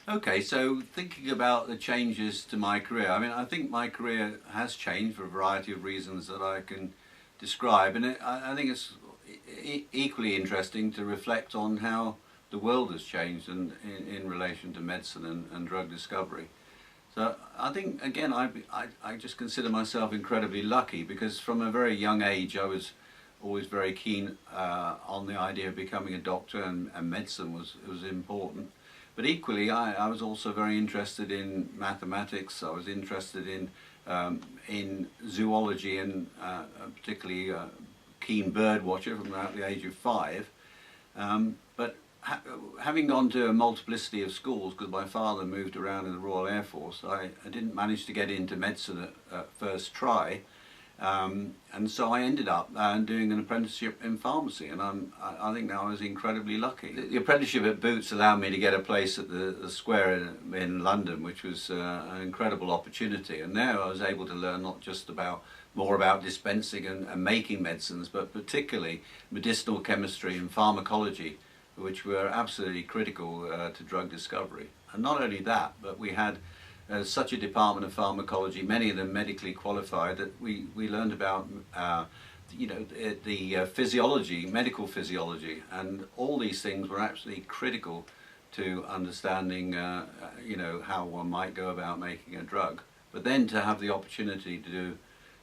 Okay, so thinking about the changes to my career, I mean, I think my career has changed for a variety of reasons that I can describe, and I think it's equally interesting to reflect on how the world has changed in relation to medicine and drug discovery. So I think, again, I just consider myself incredibly lucky, because from a very young age I was always very keen on the idea of becoming a doctor, and medicine was important. But equally, I was also very interested in mathematics. I was interested in zoology, and particularly keen bird watcher from about the age of 5. But having gone to a multiplicity of schools, because my father moved around in the Royal Air Force, I didn't manage to get into medicine at first try. And so I ended up doing an apprenticeship in pharmacy, and I think I was incredibly lucky. The apprenticeship at Boots allowed me to get a place at the Square in London, which was an incredible opportunity, and there I was able to learn not just more about dispensing and making medicines, but particularly medicinal chemistry and pharmacology, which were absolutely critical to drug discovery. And not only that, but we had such a Department of Pharmacology, many of them medically qualified, that we learned about the physiology, medical physiology, and all these things were absolutely critical to understanding how one might go about making a drug. But then to have the opportunity to do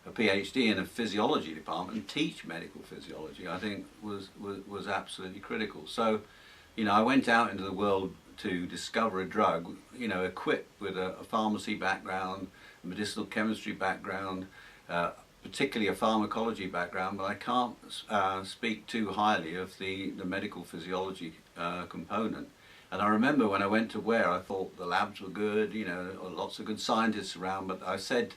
a PhD in a physiology department and teach medical physiology, I think was absolutely critical. So, I went out into the world to discover a drug, equipped with a pharmacy background, a medicinal chemistry background, particularly a pharmacology background, but I can't speak too highly of the medical physiology component. And I remember when I went to Ware, I thought the labs were good, lots of good scientists around, but I said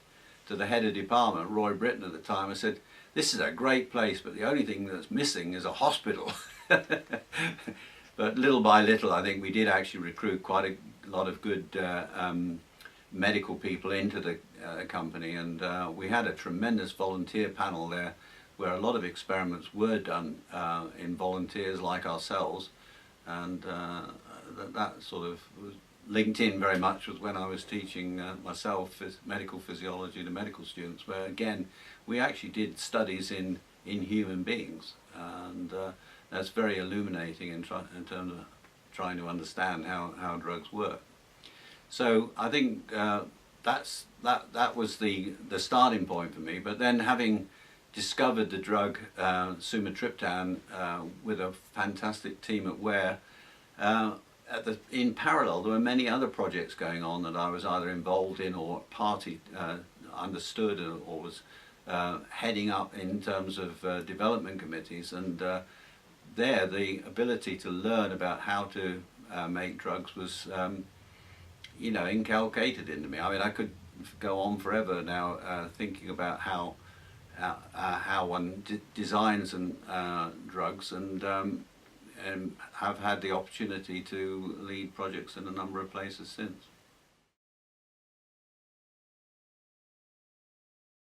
to the head of department, Roy Britton at the time, I said, "This is a great place, but the only thing that's missing is a hospital." But little by little, I think we did actually recruit quite a lot of good medical people into the company, and we had a tremendous volunteer panel there, where a lot of experiments were done in volunteers like ourselves, and that sort of was linked in very much with when I was teaching myself medical physiology to medical students, where again we actually did studies in human beings, and that's very illuminating in terms of trying to understand how drugs work. So I think that was the starting point for me. But then, having discovered the drug sumatriptan with a fantastic team at Ware, in parallel there were many other projects going on that I was either involved in or understood or was heading up in terms of development committees, and the ability to learn about how to make drugs was inculcated into me. I mean, I could go on forever now thinking about how one designs drugs, and have had the opportunity to lead projects in a number of places since.